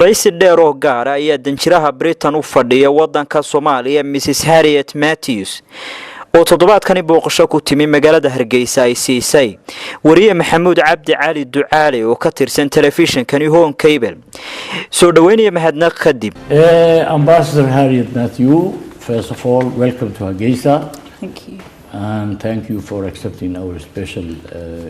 waraysi dheer oo gaar ah ayaa danjiraha Britain u fadhiya wadanka Soomaaliya Mrs Harriet Matthews oo toddobaadkani booqasho ku timi magaalada Hargeysa ay siisay wariye Maxamuud Cabdi Cali Ducaale oo ka tirsan telefishinkani Home Cable soo dhaweynaya mahadnaq kadib. Ambassador Harriet Matthews, first of all, welcome to Hargeysa. Thank you. And thank you for accepting our special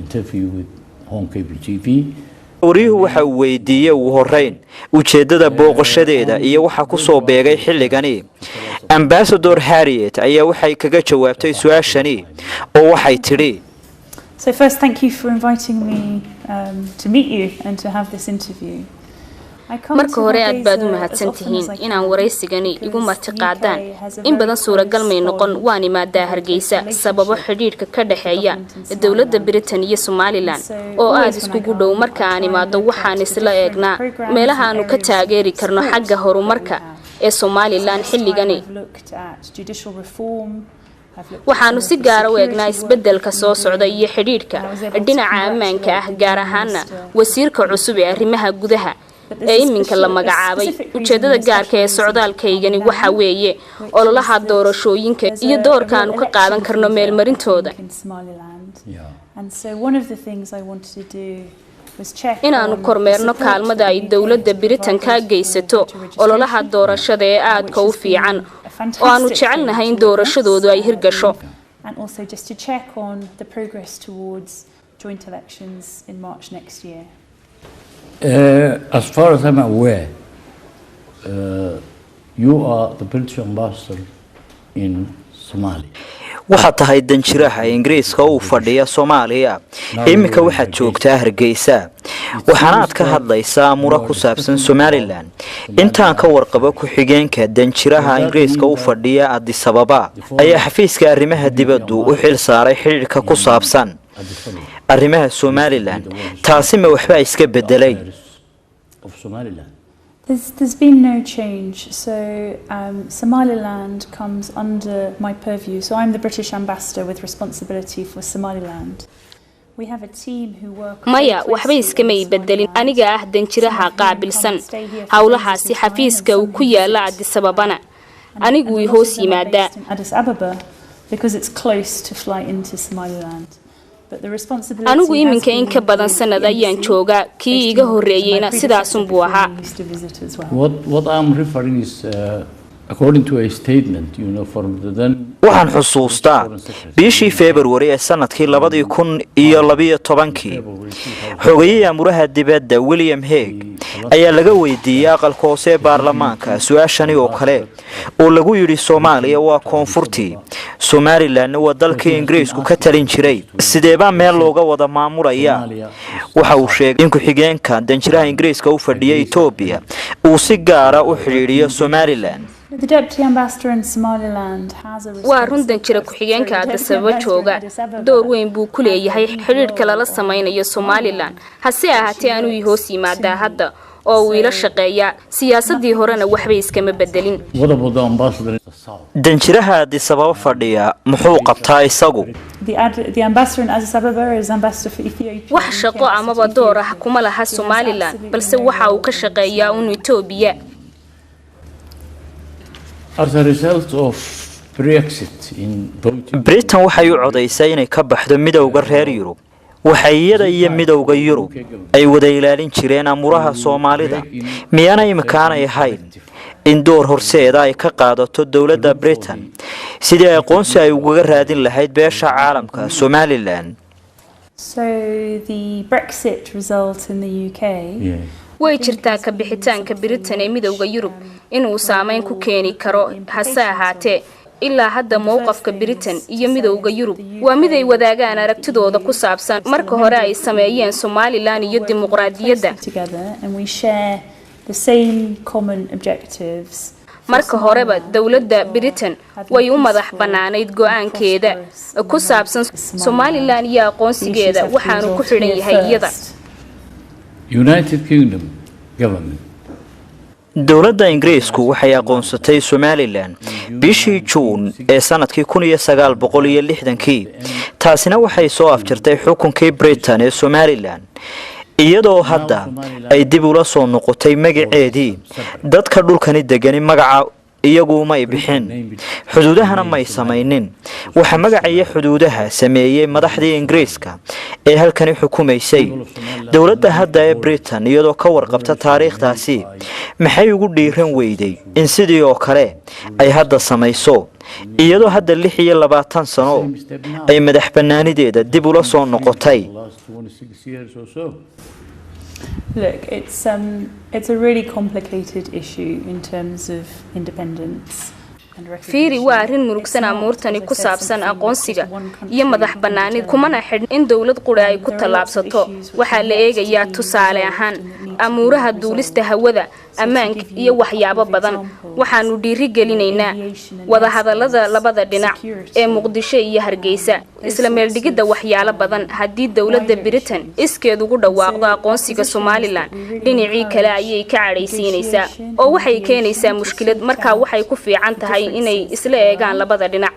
interview with Home Cable TV. wariyuhu waxa uu weydiiyay ugu horeyn ujeedada booqashadeeda iyo waxa ku soo beegay xilligani. Ambassador Harriet ayaa waxay kaga jawaabtay su'aashani oo waxay tiri So first, thank you for inviting me to meet you and to have this interview. marka hore aad baad u mahadsantihiin inaan waraysigani igu martiqaadaan in badan suuragal may noqon waan imaadaa Hargeysa sababo xiriirka ka dhaxeeya dawladda Britain iyo Somaliland oo aad iskugu dhow marka aan imaado waxaan isla eegnaa meelaha aanu ka taageeri karno xagga horumarka ee Somaliland xilligani waxaanu si gaar ah u eegnaa isbedelka soo socda iyo xiriirka dhinaca ammaanka ah gaar ahaan wasiirka cusub ee arrimaha gudaha ee iminka la magacaabay ujeedada gaarka ee socdaalkaygani waxa weeye ololaha doorashooyinka iyo doorka aanu ka qaadan karno meelmarintooda inaanu kormeerno kaalmada ay dawladda Britain ka geysato ololaha doorashada ee aadka u fiican oo aanu jecelnahay in doorashadoodu ay hirgasho and also just to check on the progress towards joint elections in March next year. As far as I'm aware, you are the British ambassador in Somalia. waxa tahay danjiraha Ingiriiska oo fadhiya Soomaaliya iminka waxa joogtaa Hargeysa waxaana aad ka hadlaysaa amura ku saabsan Somaliland intaan ka warqabo ku xigeenka danjiraha Ingiriiska oo fadhiya Addis Ababa ayaa xafiiska arrimaha dibadda u xil saaray xiriirka ku saabsan arrimaha Somaliland taasi ma waxba iska bedelay. There's been no change. So Somaliland comes under my purview. So I'm the British ambassador with responsibility for Somaliland. We have a team who work maya waxba iska may bedelin aniga ah danjiraha qaabilsan hawlahaasi xafiiska uu ku yaala Addis Ababa anigu way hoos yimaadaa Addis Ababa because it's close to fly into Somaliland. anigu iminka in ka badan sanad ayaan joogaa kii iga horeeyayna sidaas buu ahaa. What I'm referring is according to a statement, from the then waxaan xusuustaa bishii February ee sanadkii 2012 xogeeyay amuraha dibadda William Hague ayaa laga weydiiyay aqalka hoose ee baarlamaanka su'aashani oo kale oo lagu yiri Soomaaliya waa koonfurtii Somaliland waa dalka Ingiriisku ka talin jiray sideeba meel looga wada maamulaya waxa uu sheegay in ku xigeenka danjiraha Ingiriiska u fadhiyay Ethiopia uu si gaar ah u xiriiriyo Somaliland. The deputy ambassador in Somaliland has a waa runtan jira ku xigeenka Addis Ababa jooga door weyn buu ku leeyahay xiriirka lala sameeyo Somaliland hase ahaatee aanu hoos yimaadaa hadda oo uu ila shaqeeya siyaasadii horena waxba iskama bedelin. danjiraha Addis Ababa fadhiya muxuu qabtaa isagu? The ambassador in Addis Ababa is ambassador for Ethiopia. wax shaqo amaba door ah kuma laha Somaliland balse waxa uu ka shaqeeyaa Ethiopia. As a result of Brexit in Britain waxay u codaysay inay ka baxdo midowga reer Yurub waxay iyada iyo midowga Yurub ay wada ilaalin jireen amuraha Soomaalida miyana imikaanay ahayn in door horseeda ay ka qaadato dawladda Britain sidii aqoonsi ay uga raadin lahayd beesha caalamka Somaliland. So the Brexit result in the UK way jirtaa ka bixitaanka Britain ee midowga Yurub inuu saameyn ku keeni karo hase ahaatee ilaa hadda mowqafka Britain iyo midowga Yurub waa mid ay wadaagaan aragtidooda ku saabsan marka hore ay sameeyeen Somaliland iyo dimuqraadiyadda marka horeba dawladda Britain way u madax banaanayd go'aankeeda ku saabsan Somaliland iyo aqoonsigeeda waxaanu ku xidhan yahay iyada. United Kingdom government dawladda Ingiriisku waxay aqoonsatay Somaliland bishii June ee sanadkii 1960 taasina waxay soo afjartay xukunkii Britain ee Somaliland iyadoo hadda ay dib ula soo noqotay magaceedii dadka dhulkani degani magaca iyagu ma bixin xuduudahana ma samaynin waxa magaciisa xuduudaha sameeyay madaxdii Ingiriiska ee halkani xukumaysay dawladda hadda ee Britain iyadoo ka warqabta taariikhdaasi maxay ugu dhiiran weyday in sidii oo kale ay hadda samayso iyadoo hadda 26 sano ay madax bannaanideeda dib ula soo noqotay. Look, it's a really complicated issue in terms of independence. fiiri waa arrin murugsan amuurtani ku saabsan aqoonsiga iyo madax bannaanid kumana xidhin in dawlad qura ay ku tallaabsato waxa la eegayaa tusaale ahaan amuuraha duulista hawada ammaanka iyo waxyaabo badan waxaanu dhiiri gelinaynaa wada hadallada labada dhinac ee Muqdisho iyo Hargeysa isla meel dhigida waxyaalo badan haddii dawladda Britain iskeed ugu dhawaaqdo aqoonsiga Somaliland dhinacii kale ayay ka cadhaysiinaysaa oo waxay keenaysaa mushkilad marka waxay ku fiican tahay inay isla eegaan labada dhinac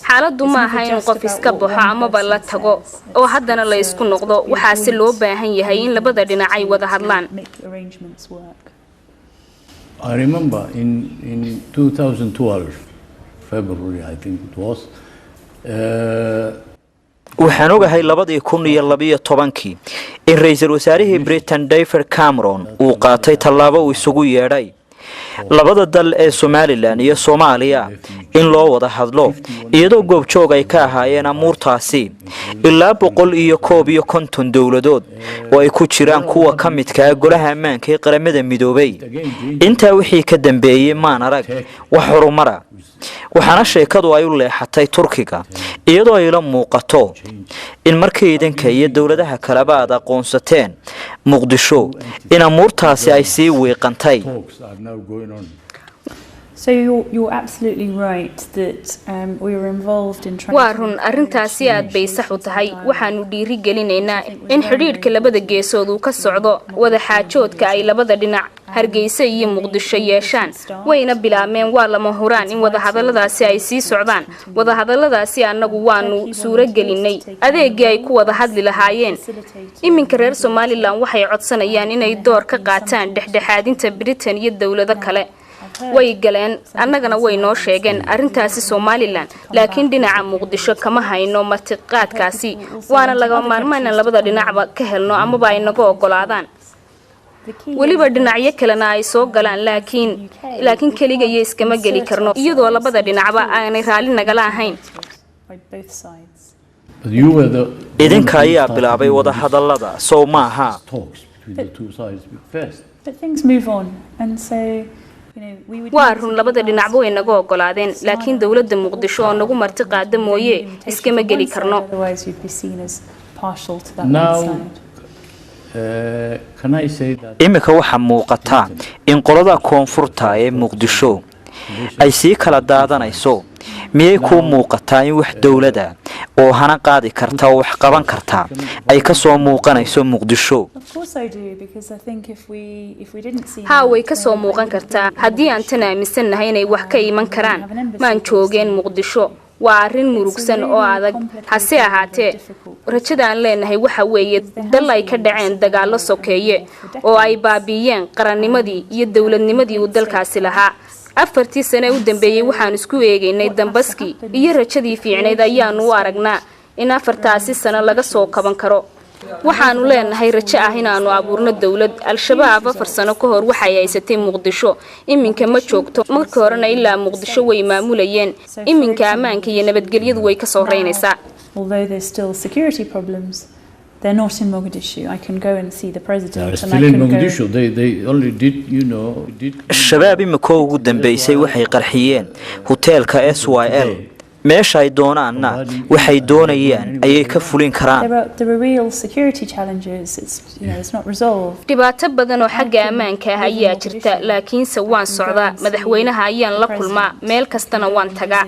xaaladdu ma aha in qof iska baxo ama la tago oo haddana la isku noqdo waxa si loo baahan yahay in labada dhinac ay wada hadlaan. I remember in 2012 February I think it was waxaan ogahay 2012 in ra'iisul wasaarihii Britain David Cameron uu qaatay tallaabo uu isugu yeedhay labada dal ee Somaliland iyo Soomaaliya in loo wada hadlo iyadoo goobjoog ay ka ahaayeen amuurtaasi ilaa 150 dawladood oo ay ku jiraan kuwa ka midka ah golaha ammaanka ee qaramada midoobay inta wixii ka dambeeyay maan arag wax horumar waxaana sheekadu ay u leexatay Turkiga iyadoo ay la muuqato in markii idanka iyo dawladaha kaleba aad aqoonsateen Muqdisho in amuurtaasi ay sii weeqantay. So you're absolutely right that we were involved in trying waa run arrintaasi aad bay sax u tahay waxaanu dhiiri gelinaynaa in xiriirka labada geesood uu ka socdo wada xaajoodka ay labada dhinac Hargeysa iyo Muqdisho yeeshaan wayna bilaabeen waa lama huraan in wada hadalladaasi ay sii socdaan wada hadalladaasi anagu waanu suura gelinay adeegii ay ku wada hadli lahaayeen iminka reer Somaliland waxay codsanayaan inay door ka qaataan dhexdhexaadinta Britain iyo dawlado kale way galeen annagana way noo sheegeen arrintaasi Somaliland laakiin dhinaca Muqdisho kama hayno martiqaadkaasi waana laga maarmaan in labada dhinacba ka helno ama ay naga ogolaadaan waliba dhinacyo kalena ay soo galaan laakiin kaliya iskama geli karno iyadoo labada dhinacba aanay raali nagala ahayn. idinka ayaa bilaabay wada hadallada soo maaha but things move on and so waa run labada dhinacba way naga ogolaadeen laakiin dawladda Muqdisho oo nagu martiqaada mooye iskama geli karno. imika waxa muuqata in qolada koonfurta ee Muqdisho ay sii kala daadanayso miyay ku muuqataa in wax dawladda oo hana qaadi karta oo wax qaban karta ay ka soo muuqanayso Muqdisho? haa way ka soo muuqan kartaa haddii aan tan aaminsanahay inay wax ka iman karaan maan joogeen Muqdisho waa arrin murugsan oo adag hase ahaatee rajada aan leenahay waxa weeye dal ay ka dhaceen dagaalo sokeeye oo ay baabiyeen qarannimadii iyo dawladnimadii uu dalkaasi lahaa 4 sano u dambeeyay waxaan isku eegaynay dambaski iyo rajadii fiicneed ayaanu u aragnaa in 4 sano laga soo kaban karo waxaanu leenahay rajo ah inaanu abuurno dawlad al-shabaab 4 sano ka hor waxay haysatay Muqdisho iminka ma joogto markii horena ilaa Muqdisho way maamulayeen iminka ammaanka iyo nabadgelyadu way ka soo reynaysaa. Although there's still security problems they're not in Mogadishu. I can go and see the president and I can Mogadishu. They only did shabaab imika ugu dambeysay waxay qarxiyeen hotelka SYL meesha ay doonaanna waxay doonayaan ayay ka fulin karaan. There are real security challenges. It's not resolved. dhibaato badan oo xagga ammaanka ah ayaa jirta laakiinse waan socdaa madaxweynaha ayaan la kulmaa meel kastana waan tagaa.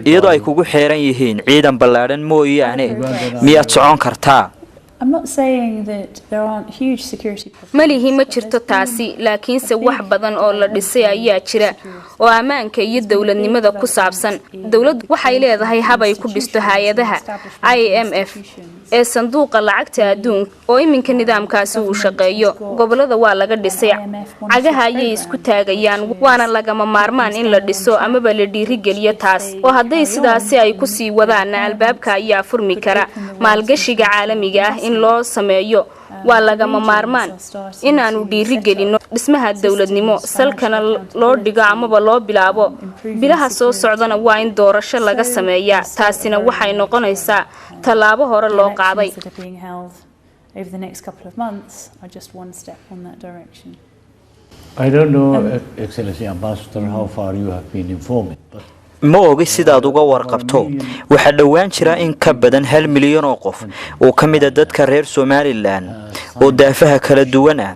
iyadoo ay kugu xeeran yihiin ciidan ballaaran mooyaane miyaad socon kartaa? I'm not saying that there aren't huge security problems. malihi ma jirto taasi laakiinse wax badan oo la dhisay ayaa jira oo amaanka iyo dawladnimada ku saabsan dawladdu waxay leedahay habay ku dhisto hay'adaha IMF ee sanduuqa lacagta adduunka oo iminka nidaamkaasi uu shaqeeyo gobolada waa laga dhisay cagaha ayay isku taagayaan waana lagama maarmaan in la dhiso ama la dhiirigeliyo taas oo haday sidaasi ay ku sii wadaan albaabka ayaa furmi kara maalgashiga caalamiga ah in loo sameeyo waa lagama maarmaan in aanu dhiirigelino dhismaha dawladnimo salkana loo dhigo ama loo bilaabo bilaha soo socdana waa in doorasho laga sameeyaa taasina waxay noqonaysaa talaabo hore loo qaaday over the next couple of months are just one step on that direction. I don't know, Excellency Ambassador, how far you have been informed, but ma ogi sidaad uga warqabto waxa dhawaan jira in ka badan 1 milyan oo qof oo kamid ah dadka reer Somaliland oo daafaha kala duwan ah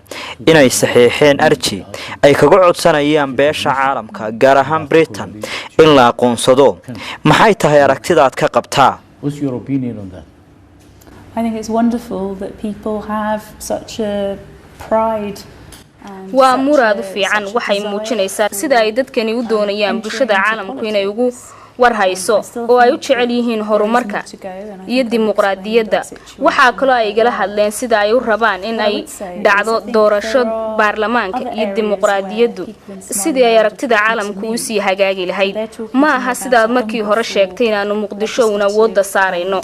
inay saxiixeen arji ay kaga codsanayaan beesha caalamka gaar ahaan Britain in la aqoonsado maxay tahay aragtidaad ka qabtaa? what's your opinion on that? I think it's wonderful that people have such a pride. waa muraad fiican waxay muujinaysaa sida ay dadkani u doonayaan bulshada caalamku inay ugu warhayso oo ay u jecel yihiin horumarka iyo dimuqraadiyadda waxa kale ay gala hadleen sida ay u rabaan in ay dhacdo doorasho baarlamaanka iyo dimuqraadiyaddu sidii ay aragtida caalamku u sii hagaagi lahayd ma aha sidaad markii hore sheegtay inaanu muqdisho una wada saarayno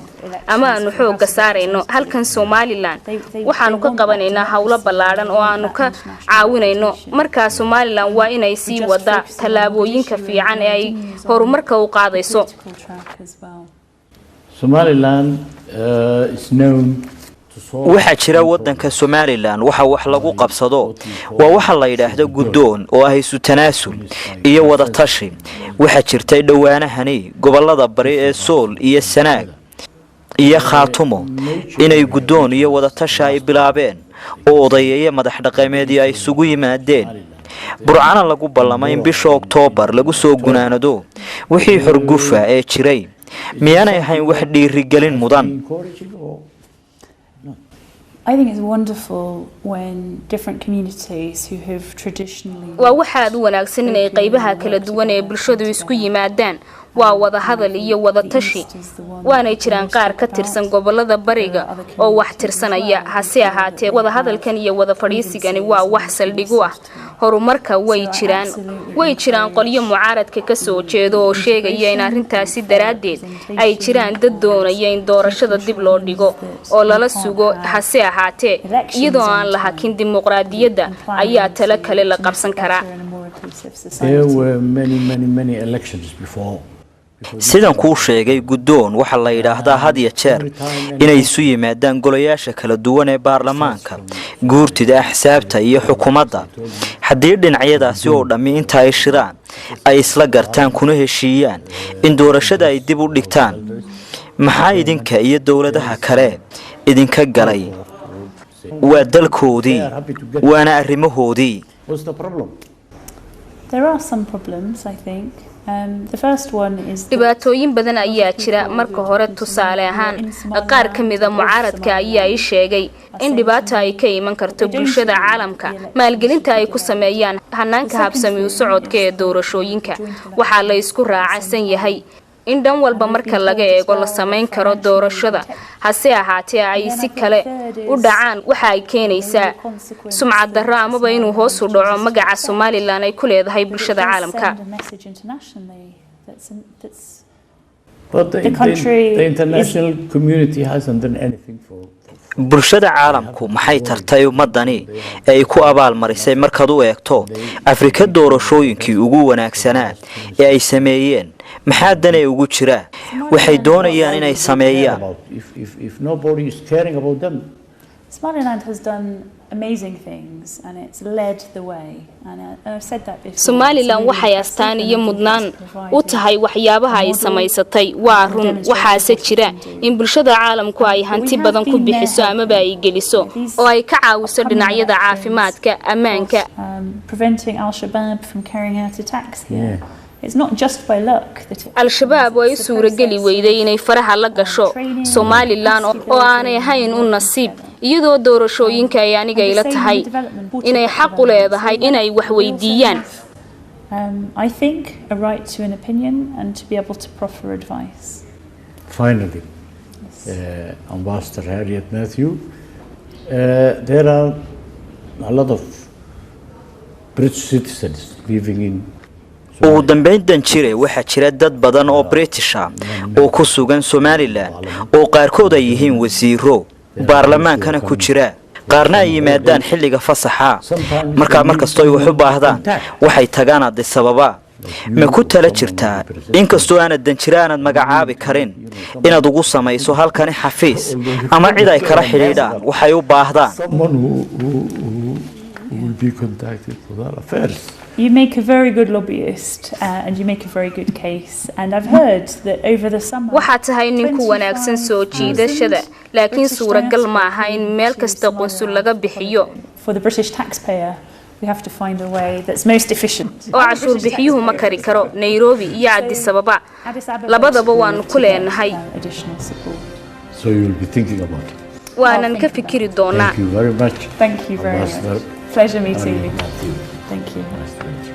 ama aanu xoogga saarayno halkan Somaliland waxaanu ka qabanaynaa hawlo ballaaran oo aanu ka caawinayno marka Somaliland waa inay sii wada talaabooyinka fiican ee ay horumarka u qaadayso Somaliland is known waxa jira wadanka Somaliland waxa wax lagu qabsado waa waxa la yiraahdo guddoon oo ah isu tanaasul iyo wada tashi waxa jirtay dhawaanahani gobolada bari ee Sool iyo Sanaag iyo Khaatumo inay guddoon iyo wada tashi ay bilaabeen oo odayeeye madax dhaqameedii ay isugu yimaadeen burcana lagu ballamay in bisha Oktoobar lagu soo gunaanado wixii xurgufa ee jiray miyaanay ahayn wax dhiirigelin mudan? I think it's wonderful when different communities who have traditionally waa waxa wanaagsan in ay qaybaha kala duwan ee bulshadu isku yimaadaan waa wada hadal iyo wada tashi waana jiraan qaar ka tirsan gobolada bariga oo wax tirsanaya hase ahaatee wada hadalkan iyo wada fadhiisigani waa wax saldhigu ah horumarka way jiraan qoliyo mucaaradka ka soo jeedo oo sheegaya in arintaasi daraadeed ay jiraan dad doonaya in doorashada dib loo dhigo oo lala sugo hase ahaatee iyadoo aan la hakin dimuqraadiyadda ayaa tala kale la qabsan karaa. There were many elections before. sidan ku sheegay guddoon waxa la yiraahdaa had iyo jeer inay isu yimaadaan golayaasha kala duwan ee baarlamaanka guurtida axsaabta iyo xukuumadda haddii dhinacyadaasi oo dhammi inta ay shiraan ay isla gartaan kuna heshiiyaan in doorashada ay dib u dhigtaan maxaa idinka iyo dawladaha kale idinka galay waa dalkoodii waana arrimahoodii? What's the problem? There are some problems, I think. The first one is dhibaatooyin badan ayaa jira marka hore tusaale ahaan qaar kamida mucaaradka ayaa ay sheegay in dhibaato ay ka iman karto bulshada caalamka maalgelinta ay ku sameeyaan hanaanka habsami u socodka ee doorashooyinka waxa la isku raacsan yahay in dhan walba marka laga eego la sameyn karo doorashada hase ahaatee ay si kale u dhacaan waxa ay keenaysaa sumcad darro ama inuu hoos u dhaco magaca Somaliland ay ku leedahay bulshada caalamka. But the international community hasn't done anything for bulshada caalamku maxay tartay ummadani ay ku abaal marisay markaad u eegto Afrika doorashooyinkii ugu wanaagsanaa ee ay sameeyeen maxaa danay ugu jira waxay doonayaan inay sameeyaan? If nobody is caring about them. Somaliland has done amazing things and it's led the way and I've said that before. Somaliland waxay astaan iyo mudnaan u tahay waxyaabaha ay samaysatay waa run waxaase jira in bulshada caalamku ay hanti badan ku bixiso ama ay geliso oo ay ka caawiso dhinacyada caafimaadka ammaanka preventing Al-Shabaab from carrying out attacks here. It's not just by luck that Al-Shabaab way suurageli weyday inay faraha la gasho Somaliland oo aanay ahayn u nasiib iyadoo doorashooyinka ay aniga ila tahay inay xaq u leedahay inay wax weydiiyaan. I think a right to an opinion and to be able to proffer advice. Finally, Ambassador Harriet Matthew, there are a lot of British citizens living in ugu dambeyn danjire waxaa jira dad badan oo British ah oo ku sugan Somaliland oo qaarkood ay yihiin wasiiro baarlamaankana ku jira qaarna ay yimaadaan xilliga fasaxa markasto ay wax u baahdaan waxay tagaan Addis Ababa ma ku tala jirtaa inkastoo aanad danjiraanad magacaabi karin inaad ugu samayso halkani xafiis ama cid ay kala xiriidhaan waxay u baahdaan. will be contacted for their affairs. You make a very good lobbyist and you make a very good case, and I've heard that over the summer waxaa tahay ninku wanaagsan soo jiidashada laakiin suuragal ma aha in meel kasta qonsul laga bixiyo. For the British taxpayer we have to find a way that's most efficient. oo cashuur bixiyuhu ma kari karo Nairobi iyo Addis Ababa labadaba waan ku leenahay. So you will be thinking about it. waanan ka fikiri doonaa. Thank you very much. Thank you very much. Pleasure meeting you. Thank you.